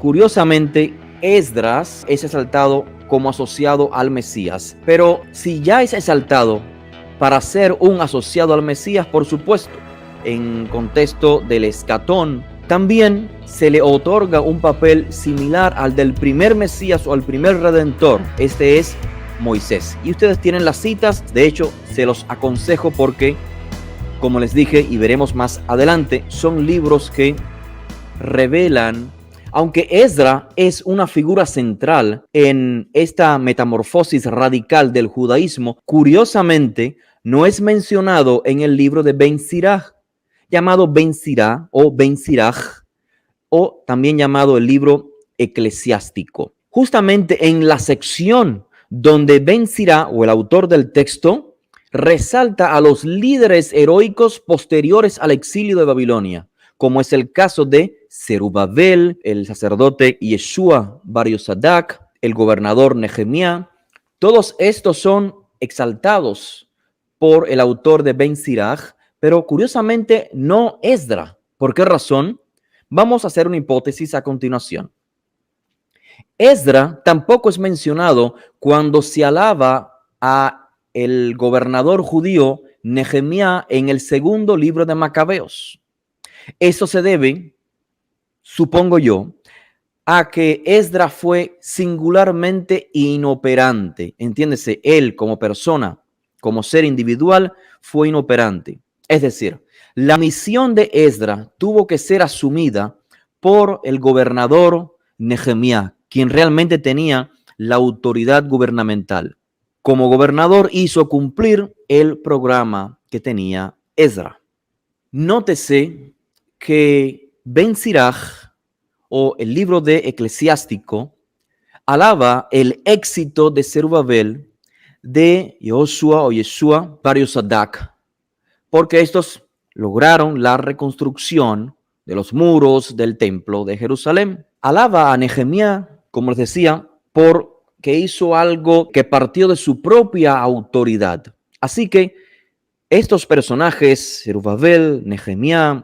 Curiosamente, Esdras es exaltado como asociado al Mesías, pero si ya es exaltado para ser un asociado al Mesías, por supuesto, en contexto del escatón, también se le otorga un papel similar al del primer Mesías o al primer Redentor. Este es Moisés. Y ustedes tienen las citas, de hecho, se los aconsejo porque, como les dije y veremos más adelante, son libros que revelan. Aunque Esdras es una figura central en esta metamorfosis radical del judaísmo, curiosamente no es mencionado en el libro de Ben Sirach, llamado Ben Sirach o Ben Sirach, o también llamado el libro eclesiástico. Justamente en la sección donde Ben Sirach, o el autor del texto, resalta a los líderes heroicos posteriores al exilio de Babilonia, como es el caso de Zerubabel, el sacerdote Yeshua bar Yosadak, el gobernador Nehemías. Todos estos son exaltados por el autor de Ben Sirach, pero curiosamente no Esdras. ¿Por qué razón? Vamos a hacer una hipótesis a continuación. Esdras tampoco es mencionado cuando se alaba a el gobernador judío Nehemías en el segundo libro de Macabeos. Eso se debe, supongo yo, a que Esdras fue singularmente inoperante. Entiéndese, él como persona, como ser individual, fue inoperante. Es decir, la misión de Esdras tuvo que ser asumida por el gobernador Nehemías, quien realmente tenía la autoridad gubernamental. Como gobernador hizo cumplir el programa que tenía Esdras. Nótese que Ben Sirach, o el libro de Eclesiástico, alaba el éxito de Zerubabel, de Joshua o Yeshua bar Yosadak, porque estos lograron la reconstrucción de los muros del templo de Jerusalén. Alaba a Nehemías, como les decía, porque hizo algo que partió de su propia autoridad. Así que estos personajes, Zerubabel, Nehemías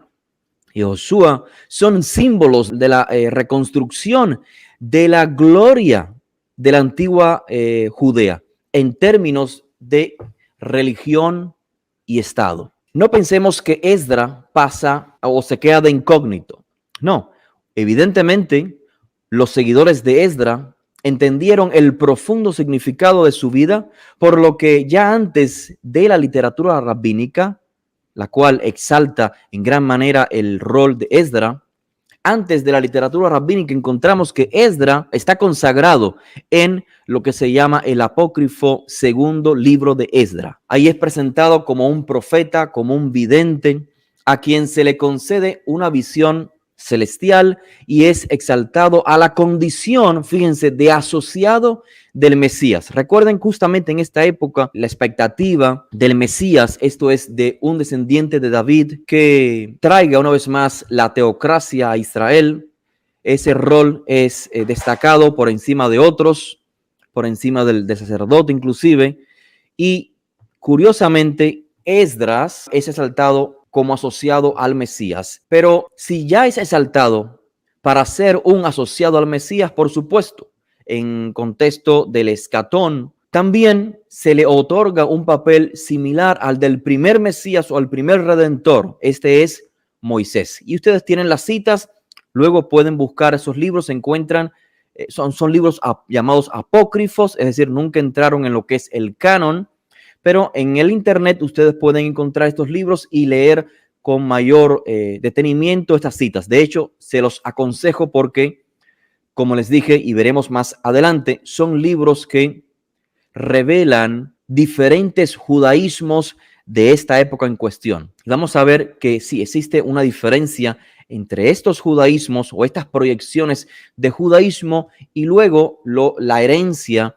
y Josué, son símbolos de la reconstrucción de la gloria de la antigua Judea en términos de religión y Estado. No pensemos que Esdras pasa o se queda de incógnito. No, evidentemente los seguidores de Esdras entendieron el profundo significado de su vida, por lo que ya antes de la literatura rabínica, la cual exalta en gran manera el rol de Esdras, antes de la literatura rabínica encontramos que Esdras está consagrado en lo que se llama el apócrifo segundo libro de Esdras. Ahí es presentado como un profeta, como un vidente, a quien se le concede una visión celestial y es exaltado a la condición, fíjense, de asociado del Mesías. Recuerden justamente en esta época la expectativa del Mesías, esto es de un descendiente de David que traiga una vez más la teocracia a Israel. Ese rol es destacado por encima de otros, por encima del sacerdote inclusive, y curiosamente Esdras es exaltado como asociado al Mesías. Pero si ya es exaltado para ser un asociado al Mesías, por supuesto, en contexto del escatón, también se le otorga un papel similar al del primer Mesías o al primer Redentor. Este es Moisés. Y ustedes tienen las citas, luego pueden buscar esos libros, se encuentran, son libros llamados apócrifos, es decir, nunca entraron en lo que es el canon, pero en el internet ustedes pueden encontrar estos libros y leer con mayor detenimiento estas citas. De hecho, se los aconsejo porque, como les dije y veremos más adelante, son libros que revelan diferentes judaísmos de esta época en cuestión. Vamos a ver que sí existe una diferencia entre estos judaísmos o estas proyecciones de judaísmo y luego la herencia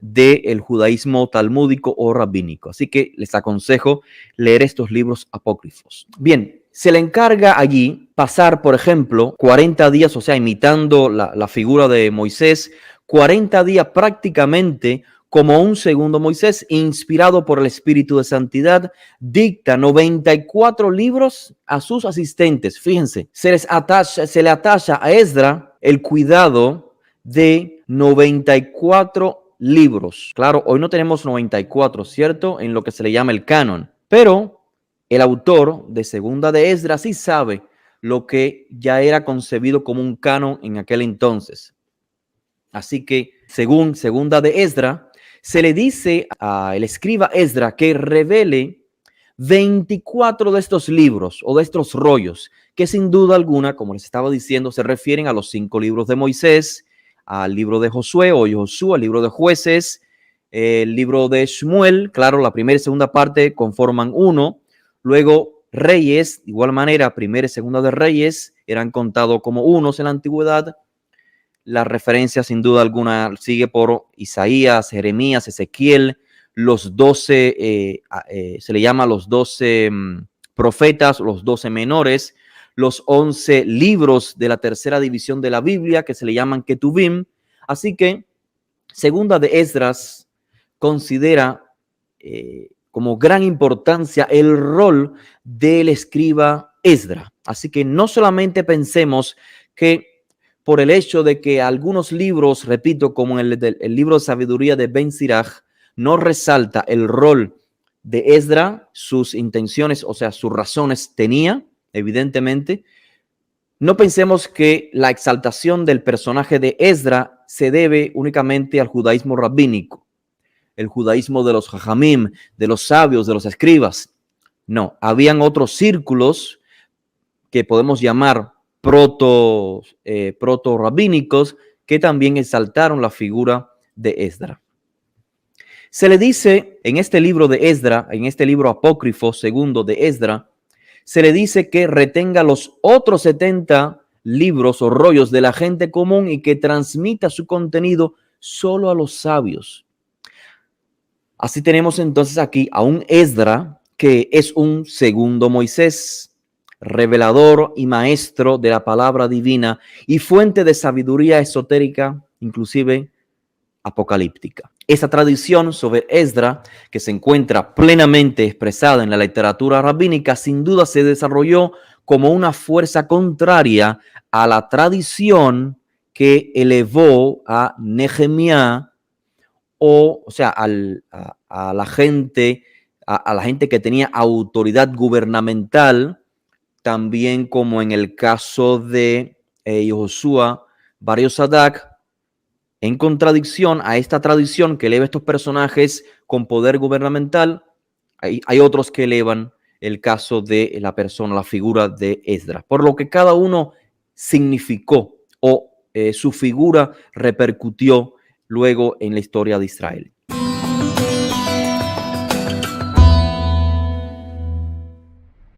del judaísmo talmúdico o rabínico. Así que les aconsejo leer estos libros apócrifos. Bien, se le encarga allí pasar, por ejemplo, 40 días, o sea, imitando la figura de Moisés, 40 días prácticamente como un segundo Moisés, inspirado por el Espíritu de Santidad, dicta 94 libros a sus asistentes. Fíjense, se le atacha a Esdras el cuidado de 94 libros. Claro, hoy no tenemos 94, ¿cierto? En lo que se le llama el canon. Pero el autor de Segunda de Esdras sí sabe lo que ya era concebido como un canon en aquel entonces. Así que, según Segunda de Esdras, se le dice al escriba Esdras que revele 24 de estos libros o de estos rollos, que sin duda alguna, como les estaba diciendo, se refieren a los 5 libros de Moisés, al libro de Josué o Josué, al libro de Jueces, el libro de Shmuel. Claro, la primera y segunda parte conforman uno. Luego Reyes, de igual manera, primera y segunda de Reyes eran contados como unos en la antigüedad. La referencia sin duda alguna sigue por Isaías, Jeremías, Ezequiel, los 12, se le llama los 12 profetas, los 12 menores, los 11 libros de la tercera división de la Biblia que se le llaman Ketuvim. Así que Segunda de Esdras considera como gran importancia el rol del escriba Esdras. Así que no solamente pensemos que por el hecho de que algunos libros, repito, como el libro de sabiduría de Ben Sirach, no resalta el rol de Esdras, sus intenciones, o sea, sus razones tenía, evidentemente. No pensemos que la exaltación del personaje de Esdras se debe únicamente al judaísmo rabínico, el judaísmo de los jajamim, de los sabios, de los escribas. No, habían otros círculos que podemos llamar proto-rabínicos que también exaltaron la figura de Esdras. Se le dice en este libro de Esdras, en este libro apócrifo segundo de Esdras, se le dice que retenga los otros 70 libros o rollos de la gente común y que transmita su contenido solo a los sabios. Así tenemos entonces aquí a un Esdras que es un segundo Moisés, revelador y maestro de la palabra divina y fuente de sabiduría esotérica, inclusive apocalíptica. Esa tradición sobre Esdras, que se encuentra plenamente expresada en la literatura rabínica, sin duda se desarrolló como una fuerza contraria a la tradición que elevó a Nehemías o sea, a la gente, a la gente que tenía autoridad gubernamental, también como en el caso de Josué Bar Yosadak, en contradicción a esta tradición que eleva estos personajes con poder gubernamental, hay otros que elevan el caso de la persona, la figura de Esdras, por lo que cada uno significó o su figura repercutió luego en la historia de Israel.